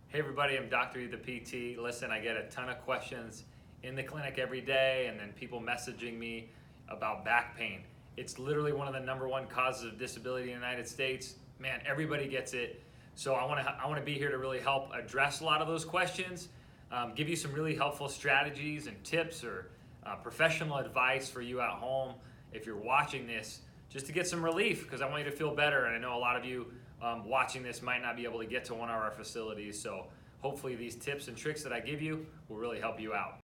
Hey everybody, I'm Dr. E the PT. Listen, I get a ton of questions in the clinic every day and then people messaging me about back pain. It's literally one of the #1 causes of disability in the United States. Man, everybody gets it. So I want to be here to really help address a lot of those questions, give you some really helpful strategies and tips or professional advice for you at home if you're watching this, just to get some relief, because I want you to feel better. And I know a lot of you watching this might not be able to get to one of our facilities, so hopefully these tips and tricks that I give you will really help you out.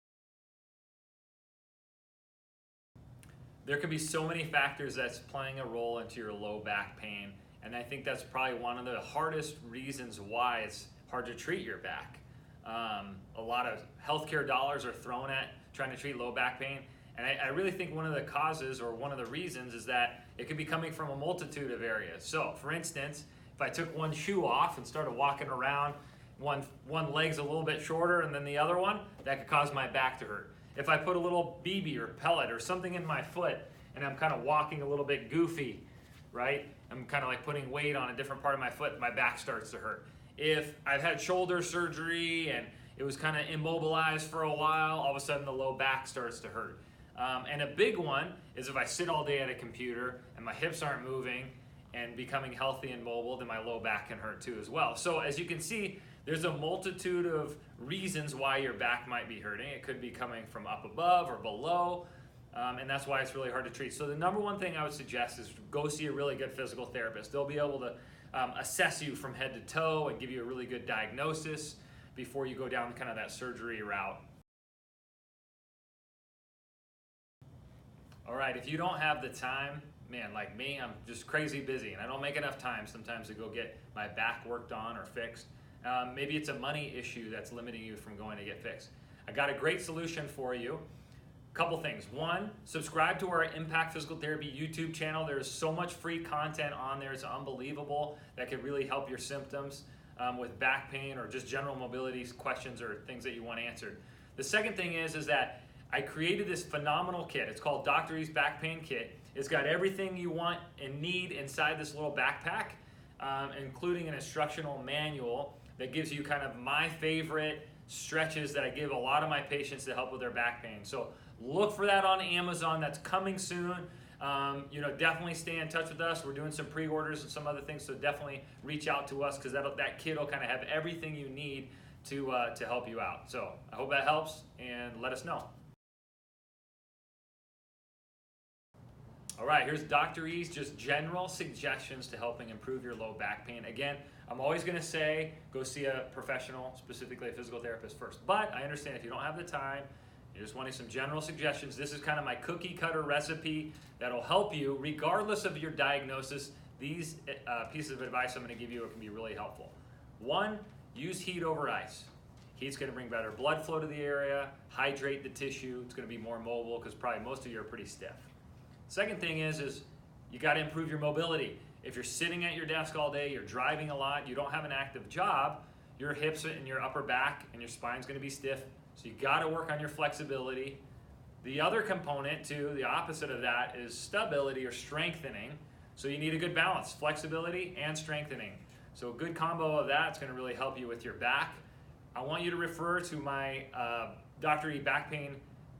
There could be so many factors that's playing a role into your low back pain, and I think that's probably one of the hardest reasons why it's hard to treat your back. A lot of healthcare dollars are thrown at trying to treat low back pain, and I really think one of the causes or one of the reasons is that it could be coming from a multitude of areas. So for instance, if I took one shoe off and started walking around, one leg's a little bit shorter and then the other one, that could cause my back to hurt. If I put a little BB or pellet or something in my foot and I'm kind of walking a little bit goofy, right? I'm kind of like putting weight on a different part of my foot, my back starts to hurt. If I've had shoulder surgery and it was kind of immobilized for a while, all of a sudden the low back starts to hurt. And a big one is if I sit all day at a computer and my hips aren't moving and becoming healthy and mobile, then my low back can hurt too as well. So as you can see, there's a multitude of reasons why your back might be hurting. It could be coming from up above or below, and that's why it's really hard to treat. So the #1 thing I would suggest is go see a really good physical therapist. They'll be able to assess you from head to toe and give you a really good diagnosis before you go down kind of that surgery route. All right, if you don't have the time, man, like me, I'm just crazy busy and I don't make enough time sometimes to go get my back worked on or fixed. Maybe it's a money issue that's limiting you from going to get fixed. I got a great solution for you. Couple things. One, subscribe to our Impact Physical Therapy YouTube channel. There's so much free content on there. It's unbelievable. That could really help your symptoms with back pain or just general mobility questions or things that you want answered. The second thing is that I created this phenomenal kit. It's called Dr. E's Back Pain Kit. It's got everything you want and need inside this little backpack, including an instructional manual that gives you kind of my favorite stretches that I give a lot of my patients to help with their back pain. So look for that on Amazon. That's coming soon. Definitely stay in touch with us. We're doing some pre-orders and some other things, so definitely reach out to us because that kit will kind of have everything you need to help you out. So I hope that helps, and let us know. All right, here's Dr. E's just general suggestions to helping improve your low back pain. Again, I'm always gonna say, go see a professional, specifically a physical therapist first. But I understand if you don't have the time, you're just wanting some general suggestions, this is kind of my cookie cutter recipe that'll help you regardless of your diagnosis. These pieces of advice I'm gonna give you can be really helpful. One, use heat over ice. Heat's gonna bring better blood flow to the area, hydrate the tissue, it's gonna be more mobile because probably most of you are pretty stiff. Second thing is you got to improve your mobility. If you're sitting at your desk all day, you're driving a lot, you don't have an active job, your hips and your upper back and your spine's going to be stiff. So you got to work on your flexibility. The other component too, the opposite of that, is stability or strengthening. So you need a good balance, flexibility and strengthening. So a good combo of that is going to really help you with your back. I want you to refer to my Dr. E back pain,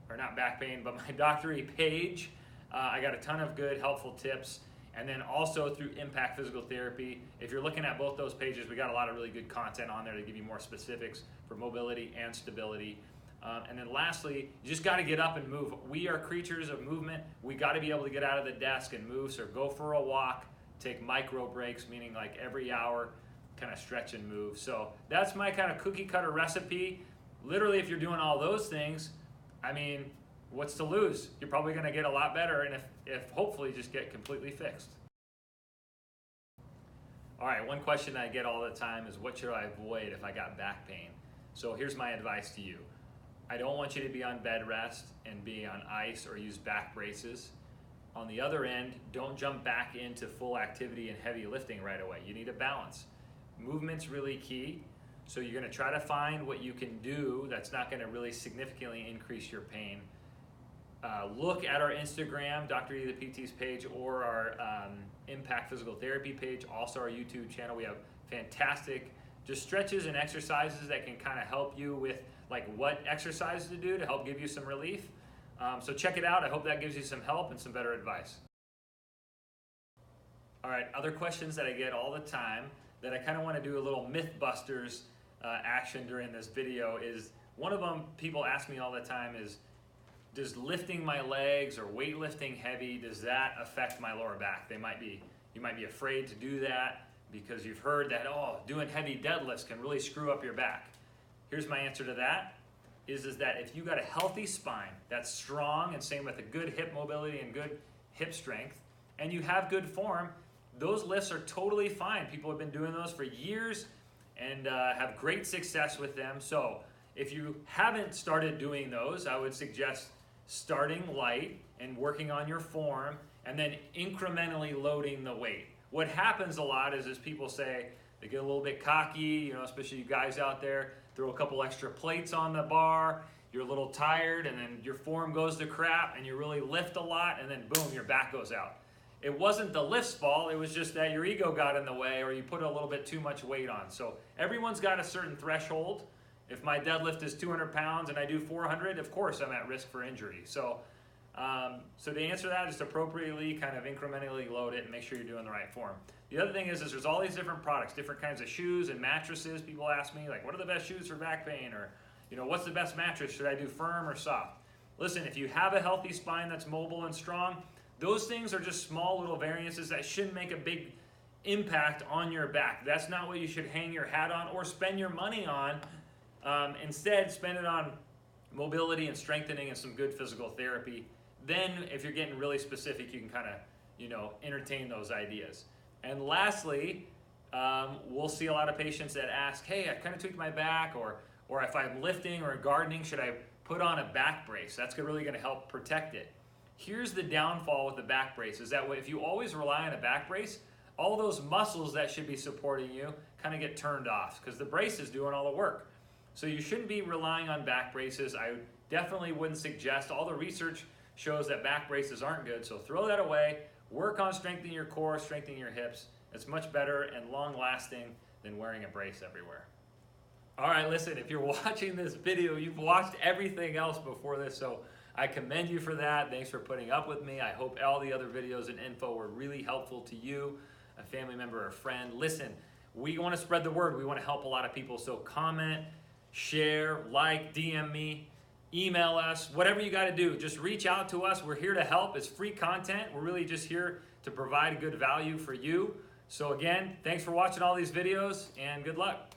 or not back pain, but my Dr. E page. I got a ton of good, helpful tips. And then also through Impact Physical Therapy, if you're looking at both those pages, we got a lot of really good content on there to give you more specifics for mobility and stability. And then lastly, you just got to get up and move. We are creatures of movement. We got to be able to get out of the desk and move. So go for a walk, take micro breaks, meaning like every hour, kind of stretch and move. So that's my kind of cookie cutter recipe. Literally, if you're doing all those things, I mean, what's to lose? You're probably going to get a lot better, and if hopefully just get completely fixed. All right, one question I get all the time is what should I avoid if I got back pain? So here's my advice to you. I don't want you to be on bed rest and be on ice or use back braces. On the other end, don't jump back into full activity and heavy lifting right away. You need a balance. Movement's really key. So you're going to try to find what you can do that's not going to really significantly increase your pain. Look at our Instagram, Dr. E the PT's page, or our Impact Physical Therapy page, also our YouTube channel. We have fantastic just stretches and exercises that can kind of help you with like what exercise to do to help give you some relief. So check it out. I hope that gives you some help and some better advice. All right, other questions that I get all the time that I kind of want to do a little Mythbusters action during this video is, one of them people ask me all the time is, does lifting my legs or weightlifting heavy, does that affect my lower back? You might be afraid to do that because you've heard that, oh, doing heavy deadlifts can really screw up your back. Here's my answer to that, is that if you got a healthy spine that's strong, and same with a good hip mobility and good hip strength, and you have good form, those lifts are totally fine. People have been doing those for years and have great success with them. So if you haven't started doing those, I would suggest starting light and working on your form and then incrementally loading the weight. What happens a lot is people say, they get a little bit cocky, especially you guys out there, throw a couple extra plates on the bar, you're a little tired, and then your form goes to crap and you really lift a lot, and then boom, your back goes out. It wasn't the lift's fault, it was just that your ego got in the way or you put a little bit too much weight on. So everyone's got a certain threshold. If my deadlift is 200 pounds and I do 400, of course I'm at risk for injury. So to answer that, just appropriately kind of incrementally load it and make sure you're doing the right form. The other thing is there's all these different products, different kinds of shoes and mattresses. People ask me, like, what are the best shoes for back pain? Or, what's the best mattress? Should I do firm or soft? Listen, if you have a healthy spine that's mobile and strong, those things are just small little variances that shouldn't make a big impact on your back. That's not what you should hang your hat on or spend your money on. Instead, spend it on mobility and strengthening and some good physical therapy. Then, if you're getting really specific, you can kind of, entertain those ideas. And lastly, we'll see a lot of patients that ask, hey, I kind of tweaked my back, or if I'm lifting or gardening, should I put on a back brace? That's really going to help protect it. Here's the downfall with the back brace, is that if you always rely on a back brace, all those muscles that should be supporting you kind of get turned off because the brace is doing all the work. So you shouldn't be relying on back braces. I definitely wouldn't suggest. All the research shows that back braces aren't good, so throw that away. Work on strengthening your core, strengthening your hips. It's much better and long-lasting than wearing a brace everywhere. All right, listen, if you're watching this video, you've watched everything else before this, so I commend you for that. Thanks for putting up with me. I hope all the other videos and info were really helpful to you, a family member or a friend. Listen, we want to spread the word. We want to help a lot of people, so comment, share, like, DM me, email us, whatever you got to do. Just reach out to us. We're here to help. It's free content. We're really just here to provide good value for you. So again, thanks for watching all these videos and good luck.